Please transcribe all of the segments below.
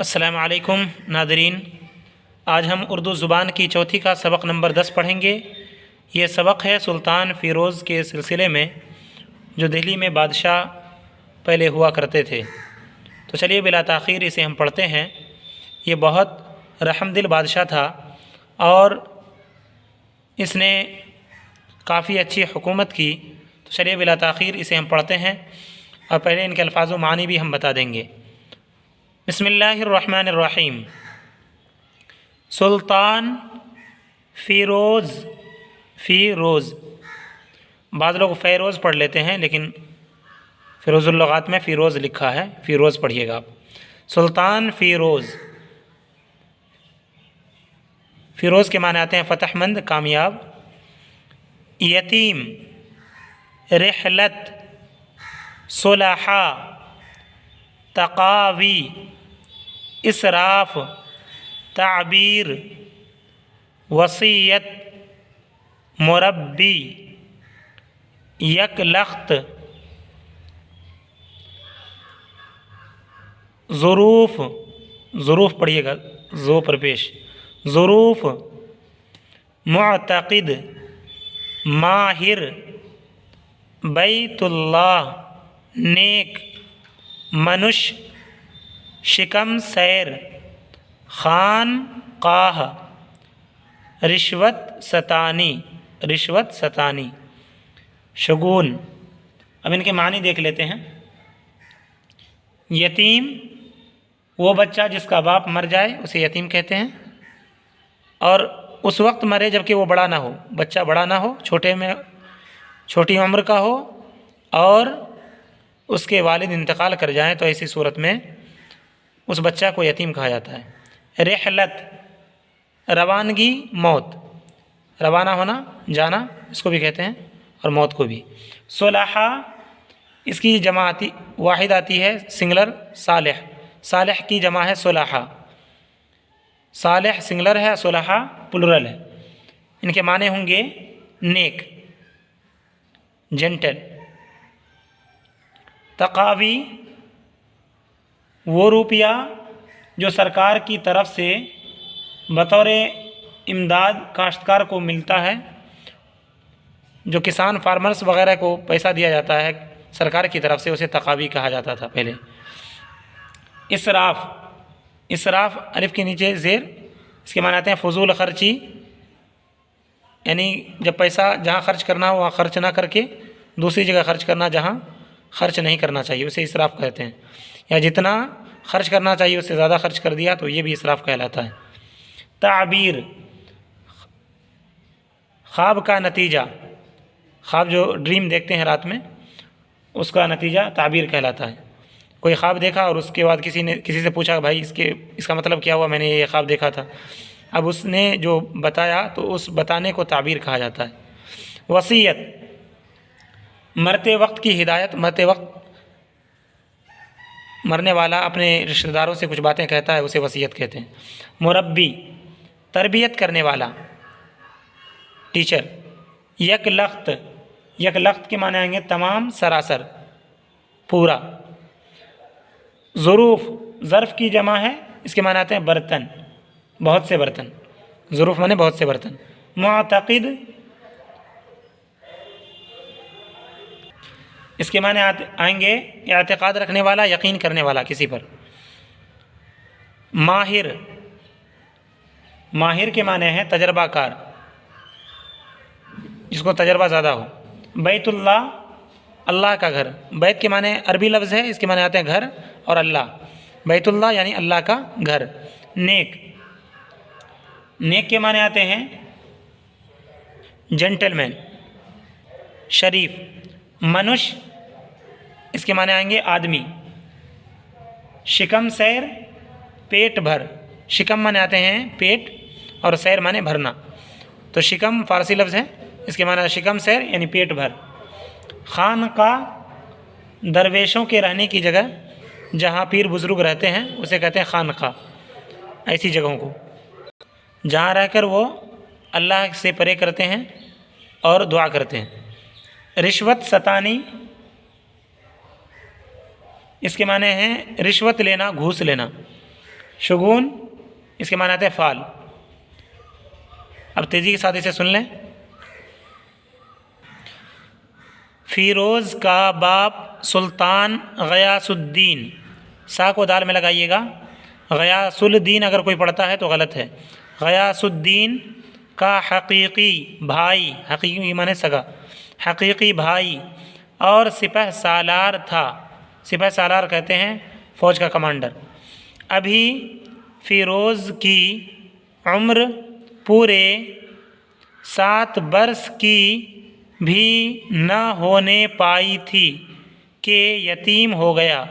السلام علیکم ناظرین، آج ہم اردو زبان کی چوتھی کا سبق نمبر 10 پڑھیں گے۔ یہ سبق ہے سلطان فیروز کے سلسلے میں، جو دہلی میں بادشاہ پہلے ہوا کرتے تھے۔ تو چلیے بلا تاخیر اسے ہم پڑھتے ہیں۔ یہ بہت رحم دل بادشاہ تھا اور اس نے کافی اچھی حکومت کی۔ تو چلیے بلا تاخیر اسے ہم پڑھتے ہیں اور پہلے ان کے الفاظ و معنی بھی ہم بتا دیں گے۔ بسم اللہ الرحمن الرحیم۔ سلطان فیروز بعض لوگ فیروز پڑھ لیتے ہیں، لیکن فیروز اللغات میں فیروز لکھا ہے، فیروز پڑھیے گا آپ۔ سلطان فیروز کے معنی آتے ہیں فتح مند، کامیاب۔ یتیم، رحلت، صلحاء، تقاوی، اسراف، تعبیر، وصیت، مربی، یک لخت، ظروف پڑھیے گا، زو پر پیش، ظروف، معتقد، ماہر، بیت اللہ، نیک، منش، شکم سیر، خانقاہ، رشوت ستانی، شگون۔ اب ان کے معنی دیکھ لیتے ہیں۔ یتیم، وہ بچہ جس کا باپ مر جائے اسے یتیم کہتے ہیں، اور اس وقت مرے جب کہ وہ بڑا نہ ہو، بچہ بڑا نہ ہو، چھوٹی عمر کا ہو اور اس کے والد انتقال کر جائیں تو ایسی صورت میں اس بچہ کو یتیم کہا جاتا ہے۔ رحلت، روانگی، موت، روانہ ہونا، جانا، اس کو بھی کہتے ہیں اور موت کو بھی۔ صلحاء، اس کی جمع واحد آتی ہے سنگلر، صالح کی جمع ہے صلحاء۔ صالح سنگلر ہے، صلحاء پلورل ہے۔ ان کے معنی ہوں گے نیک، جنٹل۔ تقاوی، وہ روپیہ جو سرکار کی طرف سے بطور امداد کاشتکار کو ملتا ہے، جو کسان فارمرز وغیرہ کو پیسہ دیا جاتا ہے سرکار کی طرف سے، اسے تقاوی کہا جاتا تھا پہلے۔ اسراف الف کے نیچے زیر، اس کے معنی آتے ہیں فضول خرچی، یعنی جب پیسہ جہاں خرچ کرنا ہو وہاں خرچ نہ کر کے دوسری جگہ خرچ کرنا جہاں خرچ نہیں کرنا چاہیے، اسے اسراف کہتے ہیں۔ یا جتنا خرچ کرنا چاہیے اس سے زیادہ خرچ کر دیا تو یہ بھی اسراف کہلاتا ہے۔ تعبیر، خواب کا نتیجہ، خواب جو ڈریم دیکھتے ہیں رات میں، اس کا نتیجہ تعبیر کہلاتا ہے۔ کوئی خواب دیکھا اور اس کے بعد کسی سے پوچھا کہ بھائی اس کا مطلب کیا ہوا، میں نے یہ خواب دیکھا تھا، اب اس نے جو بتایا تو اس بتانے کو تعبیر کہا جاتا ہے۔ وصیت، مرتے وقت کی ہدایت، مرتے وقت مرنے والا اپنے رشتہ داروں سے کچھ باتیں کہتا ہے، اسے وصیت کہتے ہیں۔ مربی، تربیت کرنے والا، ٹیچر۔ یک لخت کے معنی آئیں گے تمام، سراسر، پورا۔ ظروف، ظرف کی جمع ہے، اس کے معنی آتے ہیں برتن، بہت سے برتن، ظروف معنی بہت سے برتن۔ معتقد، اس کے معنی آئیں گے اعتقاد رکھنے والا، یقین کرنے والا کسی پر۔ ماہر کے معنی ہے تجربہ کار، جس کو تجربہ زیادہ ہو۔ بیت اللہ، اللہ کا گھر، بیت کے معنی عربی لفظ ہے، اس کے معنی آتے ہیں گھر اور اللہ، بیت اللہ یعنی اللہ کا گھر۔ نیک کے معنی آتے ہیں جنٹل مین، شریف۔ منش، اس کے معنی آئیں گے آدمی۔ شکم سیر، پیٹ بھر، شکم معنی آتے ہیں پیٹ اور سیر معنی بھرنا، تو شکم فارسی لفظ ہے، اس کے معنی شکم سیر یعنی پیٹ بھر۔ خانقاہ، درویشوں کے رہنے کی جگہ، جہاں پیر بزرگ رہتے ہیں اسے کہتے ہیں خانقاہ، ایسی جگہوں کو جہاں رہ کر وہ اللہ سے پرے کرتے ہیں اور دعا کرتے ہیں۔ رشوت ستانی، اس کے معنی ہیں رشوت لینا، گھوس لینا۔ شگون اس کے معنی آتے ہیں فال۔ اب تیزی کے ساتھ اسے سن لیں۔ فیروز کا باپ سلطان غیاث الدین، سا کو دال میں لگائیے گا، غیاث الدین اگر کوئی پڑھتا ہے تو غلط ہے، غیاث الدین کا حقیقی بھائی، حقیقی معنی سگا، حقیقی بھائی اور سپہ سالار تھا۔ سپہ سالار کہتے ہیں فوج کا کمانڈر۔ ابھی فیروز کی عمر پورے 7 برس کی بھی نہ ہونے پائی تھی کہ یتیم ہو گیا،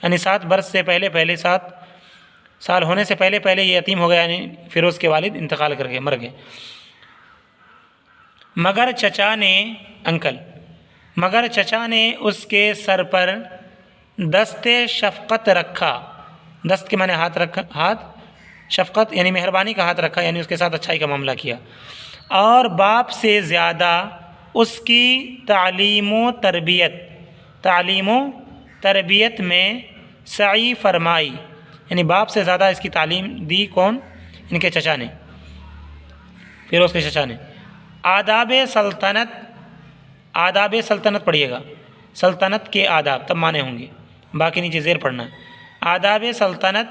یعنی 7 برس سے پہلے 7 سال ہونے سے پہلے یہ یتیم ہو گیا، یعنی فیروز کے والد انتقال کر گئے، مر گئے۔ مگر چچا نے اس کے سر پر دست شفقت رکھا، دست کے معنی ہاتھ، شفقت یعنی مہربانی کا ہاتھ رکھا، یعنی اس کے ساتھ اچھائی کا معاملہ کیا، اور باپ سے زیادہ اس کی تعلیم و تربیت میں سعی فرمائی، یعنی باپ سے زیادہ اس کی تعلیم دی کون؟ ان کے چچا نے، فیروز کے چچا نے۔ آداب سلطنت پڑھیے گا، سلطنت کے آداب تب معنی ہوں گے، باقی نیچے زیر پڑھنا ہے۔ آداب سلطنت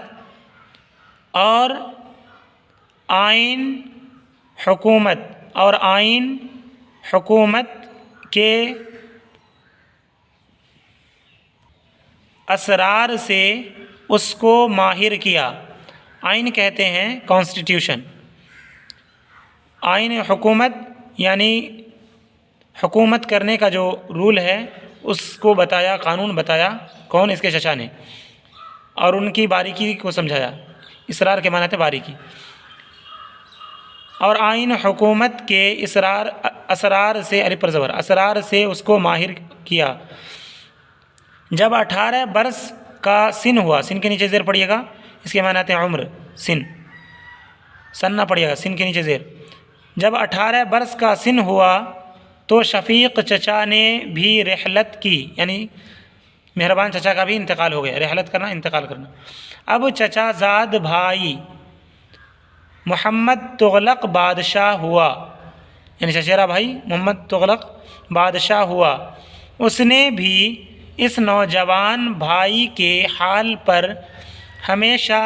اور آئین حکومت کے اسرار سے اس کو ماہر کیا۔ آئین کہتے ہیں کانسٹیٹیوشن، آئین حکومت یعنی حکومت کرنے کا جو رول ہے اس کو بتایا، قانون بتایا کون؟ اس کے چچا نے، اور ان کی باریکی کو سمجھایا۔ اسرار کے معنی تھے باریکی، اور آئین حکومت کے اسرار سے الف پر زبر، اسرار سے اس کو ماہر کیا۔ جب 18 برس کا سن ہوا، سن کے نیچے زیر پڑھیے گا، اس کے معنی آتے ہیں عمر، سن نہ پڑھیے گا، سن کے نیچے زیر۔ جب 18 برس کا سن ہوا تو شفیق چچا نے بھی رحلت کی، یعنی مہربان چچا کا بھی انتقال ہو گیا، رحلت کرنا انتقال کرنا۔ اب چچا زاد بھائی محمد تغلق بادشاہ ہوا، یعنی چچیرا بھائی محمد تغلق بادشاہ ہوا۔ اس نے بھی اس نوجوان بھائی کے حال پر ہمیشہ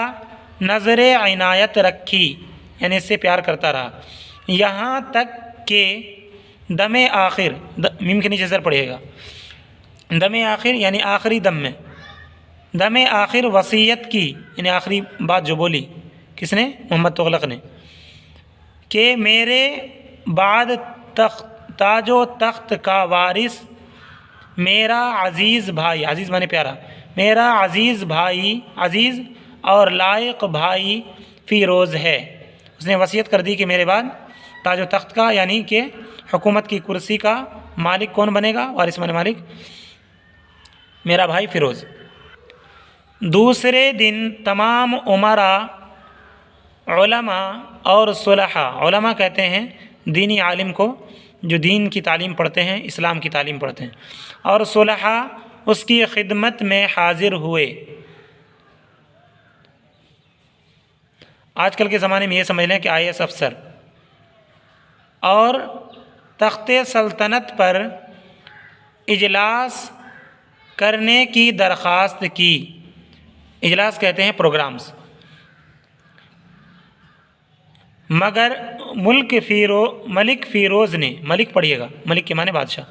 نظر عنایت رکھی، یعنی اس سے پیار کرتا رہا، یہاں تک کہ دم آخر، میم کے نیچے زر پڑھیے گا، دم آخر یعنی آخری دم آخر وصیت کی، یعنی آخری بات جو بولی کس نے؟ محمد تغلق نے، کہ میرے بعد تاج و تخت کا وارث میرا عزیز بھائی، عزیز مانے پیارا، میرا عزیز بھائی، عزیز اور لائق بھائی فیروز ہے۔ اس نے وصیت کر دی کہ میرے بعد تاج و تخت کا، یعنی کہ حکومت کی کرسی کا مالک کون بنے گا؟ وارث مانے مالک، میرا بھائی فیروز۔ دوسرے دن تمام امراء، علماء اور صلحاء، علماء کہتے ہیں دینی عالم کو جو دین کی تعلیم پڑھتے ہیں، اسلام کی تعلیم پڑھتے ہیں، اور صلحاء اس کی خدمت میں حاضر ہوئے۔ آج کل کے زمانے میں یہ سمجھ لیں کہ IAS افسر، اور تخت سلطنت پر اجلاس کرنے کی درخواست کی۔ اجلاس کہتے ہیں پروگرامز۔ مگر ملک فیروز نے، ملک پڑھیے گا، ملک کے معنی بادشاہ،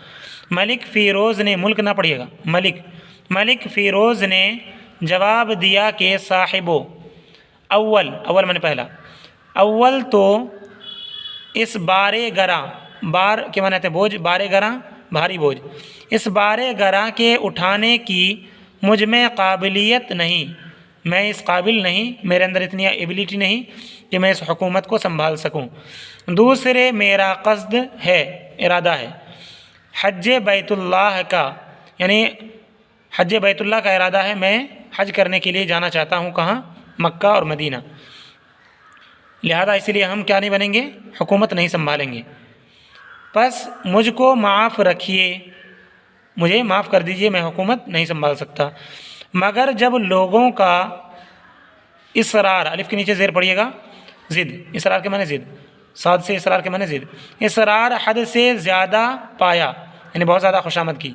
ملک فیروز نے، ملک نہ پڑھیے گا، ملک فیروز نے جواب دیا کہ صاحبو، اول معنی پہلا، اول تو اس بارے گراں، بار کے معنی ہے بوجھ، بارے گراں بھاری بوجھ، اس بارے گراں کے اٹھانے کی مجھ میں قابلیت نہیں، میں اس قابل نہیں، میرے اندر اتنی ایبیلٹی نہیں کہ میں اس حکومت کو سنبھال سکوں۔ دوسرے میرا قصد ہے، ارادہ ہے، حج بیت اللہ کا، یعنی حج بیت اللہ کا ارادہ ہے، میں حج کرنے کے لیے جانا چاہتا ہوں، کہاں؟ مکہ اور مدینہ، لہذا اسی لیے ہم کیا نہیں بنیں گے؟ حکومت نہیں سنبھالیں گے، پس مجھ کو معاف رکھیے، مجھے معاف کر دیجئے، میں حکومت نہیں سنبھال سکتا۔ مگر جب لوگوں کا اسرار الف کے نیچے زیر پڑھیے گا ضد، اسرار کے معنی ضد، صاد سے اسرار کے معنی ضد، اسرار حد سے زیادہ پایا یعنی بہت زیادہ خوشامد کی،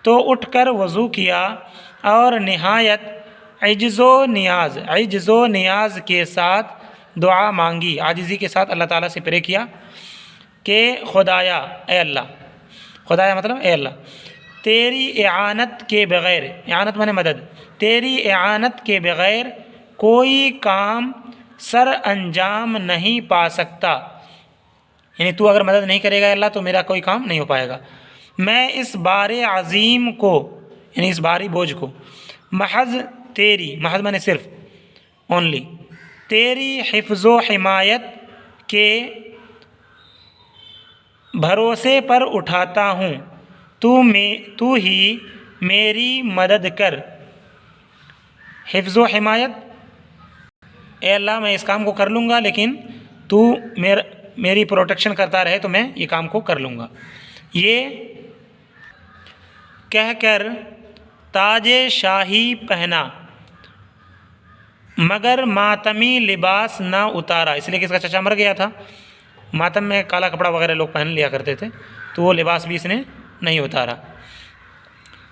تو اٹھ کر وضو کیا اور نہایت عجز و نیاز کے ساتھ دعا مانگی، عاجزی کے ساتھ اللہ تعالیٰ سے پرے کیا کہ خدایا اے اللہ، خدایا مطلب اے اللہ، تیری اعانت کے بغیر، اعانت معنی مدد، تیری اعانت کے بغیر کوئی کام سر انجام نہیں پا سکتا، یعنی تو اگر مدد نہیں کرے گا اللہ تو میرا کوئی کام نہیں ہو پائے گا۔ میں اس بار عظیم کو یعنی اس بھاری بوجھ کو محض تیری، محض معنی صرف اونلی، تیری حفظ و حمایت کے بھروسے پر اٹھاتا ہوں، تو ہی میری مدد کر۔ حفظ و حمایت، اے اللہ میں اس کام کو کر لوں گا لیکن تو میری پروٹیکشن کرتا رہے تو میں یہ کام کو کر لوں گا۔ یہ کہہ کر تاج شاہی پہنا مگر ماتمی لباس نہ اتارا، اس لیے کہ اس کا چچا مر گیا تھا، ماتم میں کالا کپڑا وغیرہ لوگ پہن لیا کرتے تھے، تو وہ لباس بھی اس نے نہیں اتارا۔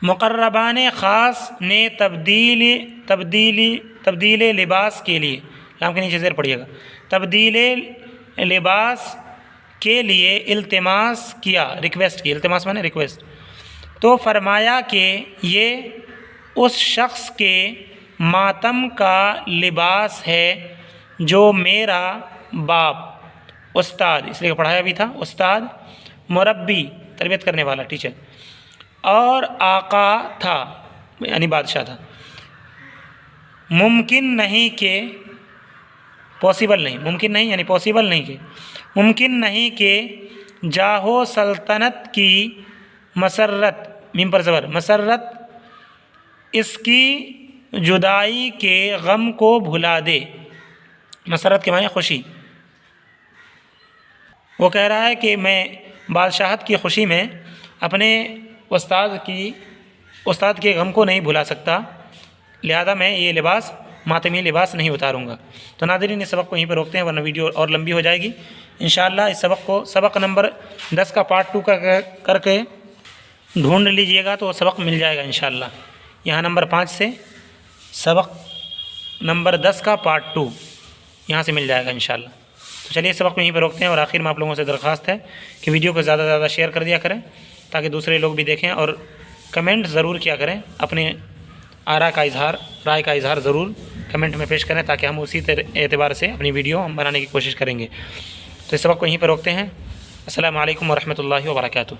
مقربان خاص نے تبدیل لباس کے لیے، لام کے نیچے زیر پڑھیے گا، تبدیل لباس کے لیے التماس کیا، ریکویسٹ کی، التماس مانے ریکویسٹ، تو فرمایا کہ یہ اس شخص کے ماتم کا لباس ہے جو میرا باپ، استاد، اس لیے پڑھایا بھی تھا، استاد، مربی، تربیت کرنے والا، ٹیچر، اور آقا تھا یعنی بادشاہ تھا۔ ممکن نہیں کہ، پاسبل نہیں، ممکن نہیں یعنی پاسبل نہیں کہ، ممکن نہیں کہ جاہو سلطنت کی مسرت، میم پر زبر، مسرت اس کی جدائی کے غم کو بھلا دے، مسرت کے معنی خوشی، وہ کہہ رہا ہے کہ میں بادشاہت کی خوشی میں اپنے استاد کے غم کو نہیں بھلا سکتا، لہذا میں یہ لباس، ماتمی لباس نہیں اتاروں گا۔ تو ناظرین اس سبق کو یہیں پہ روکتے ہیں ورنہ ویڈیو اور لمبی ہو جائے گی۔ انشاءاللہ اس سبق کو سبق نمبر 10 کا پارٹ 2 کر کے ڈھونڈ لیجئے گا تو وہ سبق مل جائے گا انشاءاللہ۔ یہاں نمبر 5 سے سبق نمبر 10 کا پارٹ 2 یہاں سے مل جائے گا انشاءاللہ۔ تو چلیے اس سبق کو یہیں پہ روکتے ہیں، اور آخر میں آپ لوگوں سے درخواست ہے کہ ویڈیو کو زیادہ سے زیادہ شیئر کر دیا کریں تاکہ دوسرے لوگ بھی دیکھیں، اور کمنٹ ضرور کیا کریں، اپنے آراء کا اظہار، رائے کا اظہار ضرور کمنٹ میں پیش کریں تاکہ ہم اسی اعتبار سے اپنی ویڈیو ہم بنانے کی کوشش کریں گے۔ تو اس سبق کو یہیں پہ روکتے ہیں۔ السلام علیکم ورحمۃ اللہ وبرکاتہ۔